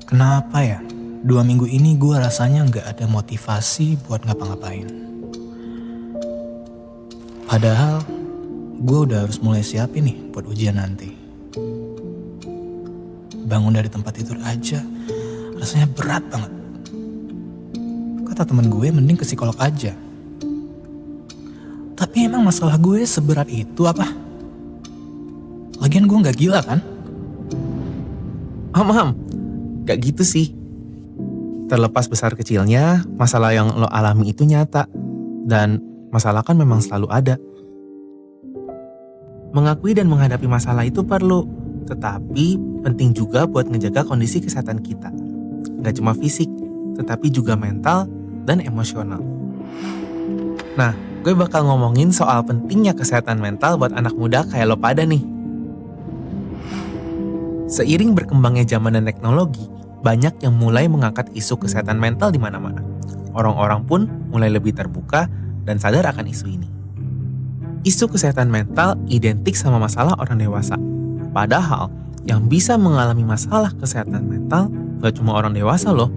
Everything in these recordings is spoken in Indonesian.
Kenapa ya? 2 minggu ini gue rasanya gak ada motivasi buat ngapa-ngapain. Padahal gue udah harus mulai siapin nih buat ujian nanti. Bangun dari tempat tidur aja rasanya berat banget. Kata temen gue mending ke psikolog aja. Tapi emang masalah gue seberat itu apa? Lagian gue gak gila kan? Paham, gak gitu sih. Terlepas besar kecilnya, masalah yang lo alami itu nyata. Dan masalah kan memang selalu ada. Mengakui dan menghadapi masalah itu perlu, tetapi penting juga buat ngejaga kondisi kesehatan kita. Gak cuma fisik, tetapi juga mental dan emosional. Nah, gue bakal ngomongin soal pentingnya kesehatan mental buat anak muda kayak lo pada nih. Seiring berkembangnya zaman dan teknologi, banyak yang mulai mengangkat isu kesehatan mental di mana-mana. Orang-orang pun mulai lebih terbuka dan sadar akan isu ini. Isu kesehatan mental identik sama masalah orang dewasa. Padahal, yang bisa mengalami masalah kesehatan mental gak cuma orang dewasa loh.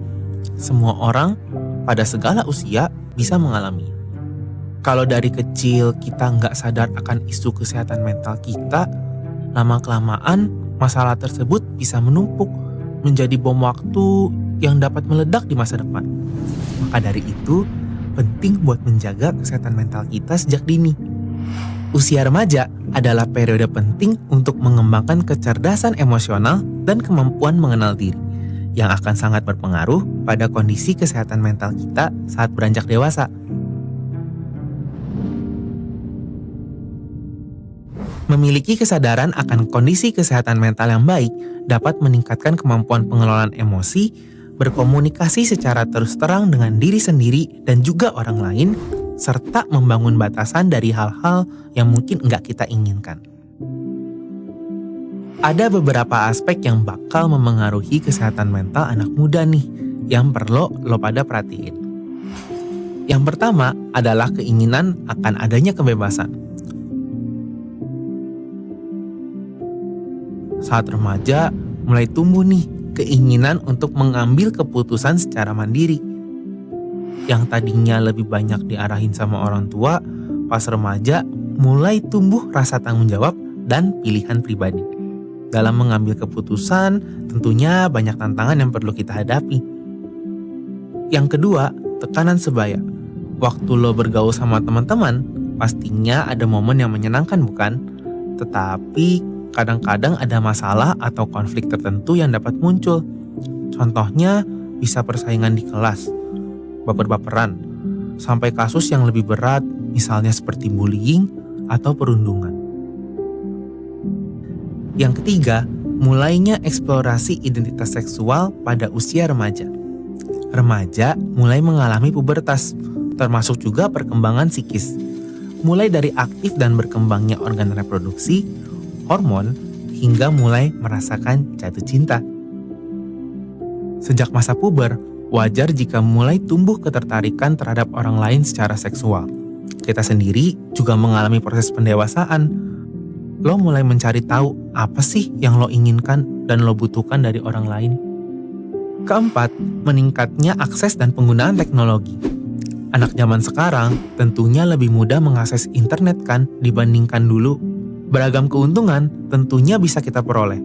Semua orang pada segala usia bisa mengalami. Kalau dari kecil kita nggak sadar akan isu kesehatan mental kita, lama-kelamaan masalah tersebut bisa menumpuk menjadi bom waktu yang dapat meledak di masa depan. Maka dari itu, penting buat menjaga kesehatan mental kita sejak dini. Usia remaja adalah periode penting untuk mengembangkan kecerdasan emosional dan kemampuan mengenal diri, yang akan sangat berpengaruh pada kondisi kesehatan mental kita saat beranjak dewasa. Memiliki kesadaran akan kondisi kesehatan mental yang baik dapat meningkatkan kemampuan pengelolaan emosi, berkomunikasi secara terus terang dengan diri sendiri dan juga orang lain, serta membangun batasan dari hal-hal yang mungkin nggak kita inginkan. Ada beberapa aspek yang bakal memengaruhi kesehatan mental anak muda nih, yang perlu lo pada perhatiin. Yang pertama adalah keinginan akan adanya kebebasan. Saat remaja, mulai tumbuh nih keinginan untuk mengambil keputusan secara mandiri. Yang tadinya lebih banyak diarahin sama orang tua, pas remaja mulai tumbuh rasa tanggung jawab dan pilihan pribadi. Dalam mengambil keputusan, tentunya banyak tantangan yang perlu kita hadapi. Yang kedua, tekanan sebaya. Waktu lo bergaul sama teman-teman, pastinya ada momen yang menyenangkan bukan? Tetapi kadang-kadang ada masalah atau konflik tertentu yang dapat muncul. Contohnya bisa persaingan di kelas, baper-baperan, sampai kasus yang lebih berat misalnya seperti bullying atau perundungan. Yang ketiga, mulainya eksplorasi identitas seksual pada usia remaja. Remaja mulai mengalami pubertas, termasuk juga perkembangan psikis. Mulai dari aktif dan berkembangnya organ reproduksi, hormon, hingga mulai merasakan jatuh cinta. Sejak masa puber, wajar jika mulai tumbuh ketertarikan terhadap orang lain secara seksual. Kita sendiri juga mengalami proses pendewasaan. Lo mulai mencari tahu apa sih yang lo inginkan dan lo butuhkan dari orang lain. Keempat, meningkatnya akses dan penggunaan teknologi. Anak zaman sekarang tentunya lebih mudah mengakses internet kan dibandingkan dulu. Beragam keuntungan tentunya bisa kita peroleh.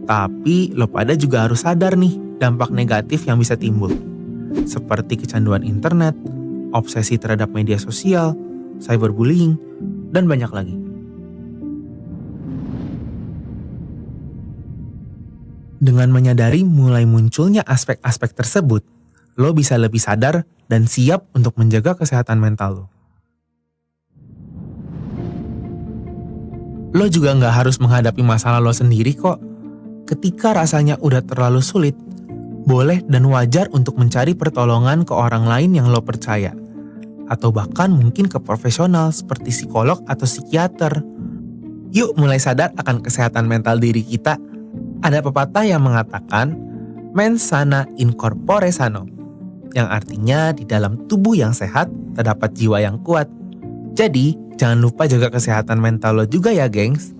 Tapi lo pada juga harus sadar nih dampak negatif yang bisa timbul. Seperti kecanduan internet, obsesi terhadap media sosial, cyberbullying, dan banyak lagi. Dengan menyadari mulai munculnya aspek-aspek tersebut, lo bisa lebih sadar dan siap untuk menjaga kesehatan mental lo. Lo juga nggak harus menghadapi masalah lo sendiri kok. Ketika rasanya udah terlalu sulit, boleh dan wajar untuk mencari pertolongan ke orang lain yang lo percaya. Atau bahkan mungkin ke profesional seperti psikolog atau psikiater. Yuk mulai sadar akan kesehatan mental diri kita. Ada pepatah yang mengatakan, mens sana in corpore sano, yang artinya di dalam tubuh yang sehat terdapat jiwa yang kuat. Jadi, jangan lupa jaga kesehatan mental lo juga ya, gengs.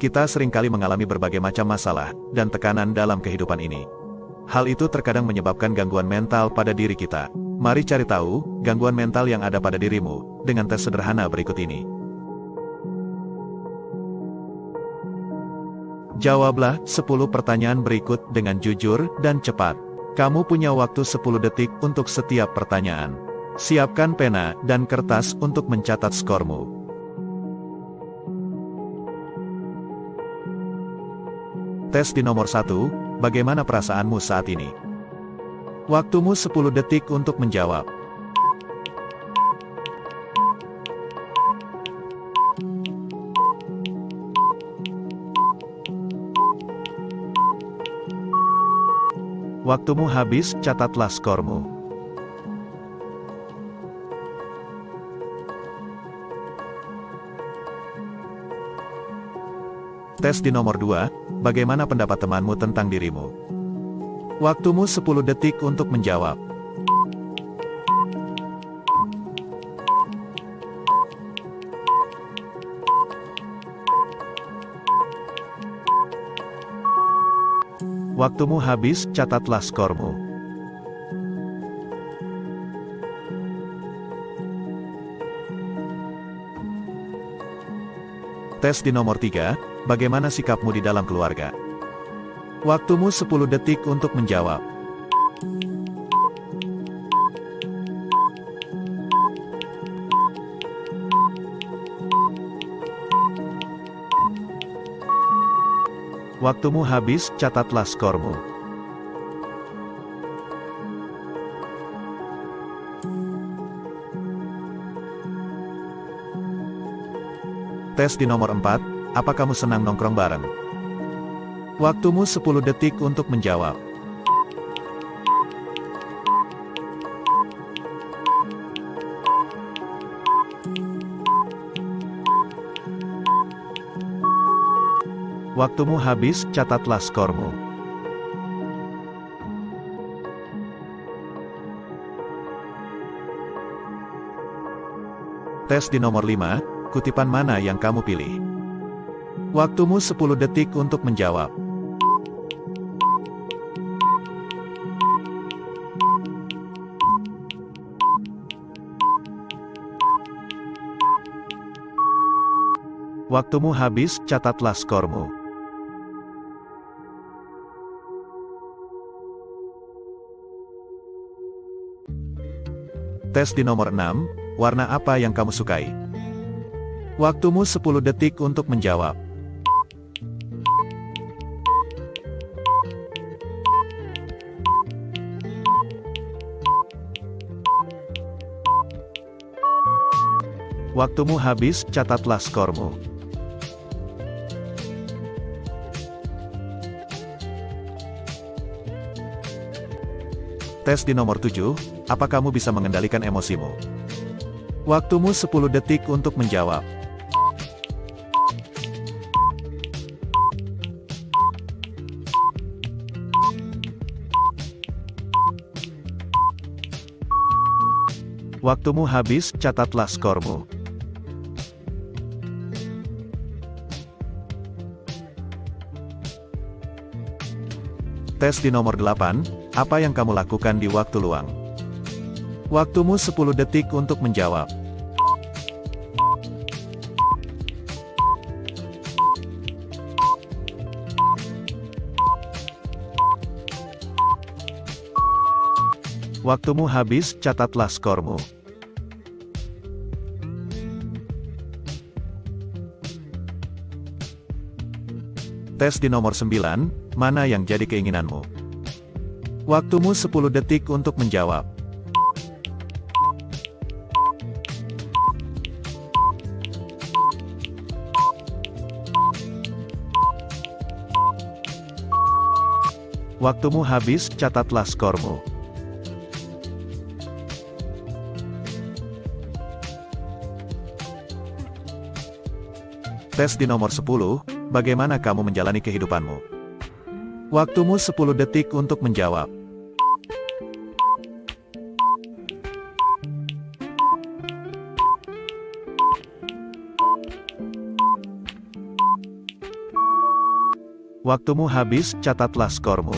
Kita seringkali mengalami berbagai macam masalah dan tekanan dalam kehidupan ini. Hal itu terkadang menyebabkan gangguan mental pada diri kita. Mari cari tahu gangguan mental yang ada pada dirimu dengan tes sederhana berikut ini. Jawablah 10 pertanyaan berikut dengan jujur dan cepat. Kamu punya waktu 10 detik untuk setiap pertanyaan. Siapkan pena dan kertas untuk mencatat skormu. Tes di nomor 1, bagaimana perasaanmu saat ini? Waktumu 10 detik untuk menjawab. Waktumu habis, catatlah skormu. Tes di nomor 2, bagaimana pendapat temanmu tentang dirimu? Waktumu 10 detik untuk menjawab. Waktumu habis, catatlah skormu. Tes di nomor 3, bagaimana sikapmu di dalam keluarga? Waktumu 10 detik untuk menjawab. Waktumu habis, catatlah skormu. Tes di nomor 4, apa kamu senang nongkrong bareng? Waktumu 10 detik untuk menjawab. Waktumu habis, catatlah skormu. Tes di nomor 5, kutipan mana yang kamu pilih? Waktumu 10 detik untuk menjawab. Waktumu habis, catatlah skormu. Tes di nomor 6, warna apa yang kamu sukai? Waktumu 10 detik untuk menjawab. Waktumu habis, catatlah skormu. Tes di nomor 7, apa kamu bisa mengendalikan emosimu? Waktumu 10 detik untuk menjawab. Waktumu habis, catatlah skormu. Tes di nomor 8, apa yang kamu lakukan di waktu luang? Waktumu 10 detik untuk menjawab. Waktumu habis, catatlah skormu. Tes di nomor 9, mana yang jadi keinginanmu? Waktumu 10 detik untuk menjawab. Waktumu habis, catatlah skormu. Tes di nomor 10, bagaimana kamu menjalani kehidupanmu? Waktumu 10 detik untuk menjawab. Waktumu habis, catatlah skormu.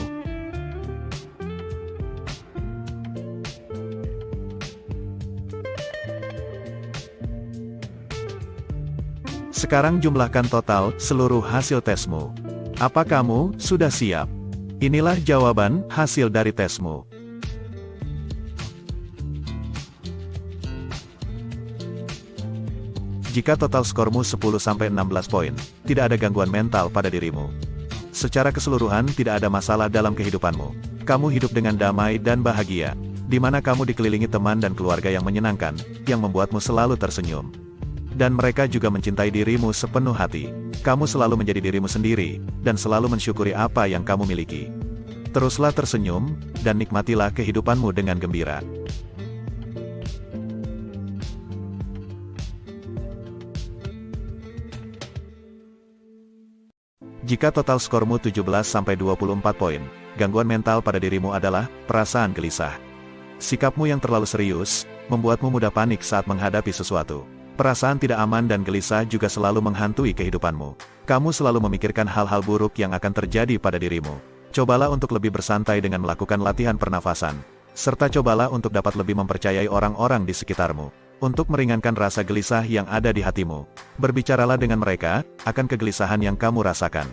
Sekarang jumlahkan total seluruh hasil tesmu. Apa kamu sudah siap? Inilah jawaban hasil dari tesmu. Jika total skormu 10-16 poin, tidak ada gangguan mental pada dirimu. Secara keseluruhan tidak ada masalah dalam kehidupanmu. Kamu hidup dengan damai dan bahagia, di mana kamu dikelilingi teman dan keluarga yang menyenangkan, yang membuatmu selalu tersenyum. Dan mereka juga mencintai dirimu sepenuh hati. Kamu selalu menjadi dirimu sendiri, dan selalu mensyukuri apa yang kamu miliki. Teruslah tersenyum, dan nikmatilah kehidupanmu dengan gembira. Jika total skormu 17-24 poin, gangguan mental pada dirimu adalah perasaan gelisah. Sikapmu yang terlalu serius, membuatmu mudah panik saat menghadapi sesuatu. Perasaan tidak aman dan gelisah juga selalu menghantui kehidupanmu. Kamu selalu memikirkan hal-hal buruk yang akan terjadi pada dirimu. Cobalah untuk lebih bersantai dengan melakukan latihan pernafasan. Serta cobalah untuk dapat lebih mempercayai orang-orang di sekitarmu. Untuk meringankan rasa gelisah yang ada di hatimu. Berbicaralah dengan mereka, akan kegelisahan yang kamu rasakan.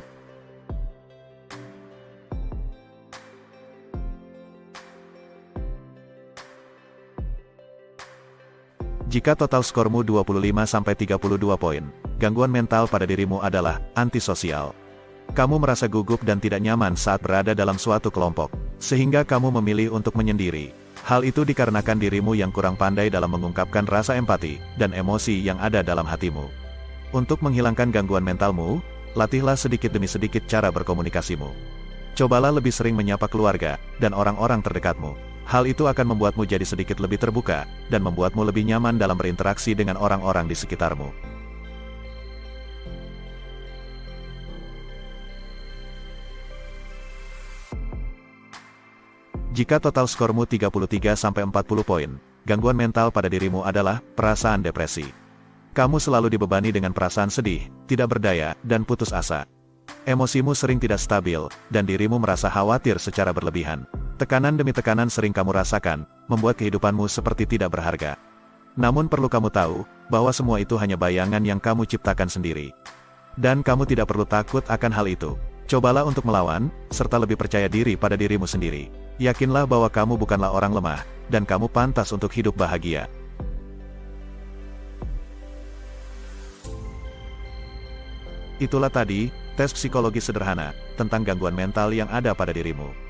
Jika total skormu 25-32 poin, gangguan mental pada dirimu adalah antisosial. Kamu merasa gugup dan tidak nyaman saat berada dalam suatu kelompok, sehingga kamu memilih untuk menyendiri. Hal itu dikarenakan dirimu yang kurang pandai dalam mengungkapkan rasa empati dan emosi yang ada dalam hatimu. Untuk menghilangkan gangguan mentalmu, latihlah sedikit demi sedikit cara berkomunikasimu. Cobalah lebih sering menyapa keluarga dan orang-orang terdekatmu. Hal itu akan membuatmu jadi sedikit lebih terbuka, dan membuatmu lebih nyaman dalam berinteraksi dengan orang-orang di sekitarmu. Jika total skormu 33-40 poin, gangguan mental pada dirimu adalah perasaan depresi. Kamu selalu dibebani dengan perasaan sedih, tidak berdaya, dan putus asa. Emosimu sering tidak stabil, dan dirimu merasa khawatir secara berlebihan. Tekanan demi tekanan sering kamu rasakan, membuat kehidupanmu seperti tidak berharga. Namun perlu kamu tahu, bahwa semua itu hanya bayangan yang kamu ciptakan sendiri. Dan kamu tidak perlu takut akan hal itu. Cobalah untuk melawan, serta lebih percaya diri pada dirimu sendiri. Yakinlah bahwa kamu bukanlah orang lemah, dan kamu pantas untuk hidup bahagia. Itulah tadi, tes psikologi sederhana, tentang gangguan mental yang ada pada dirimu.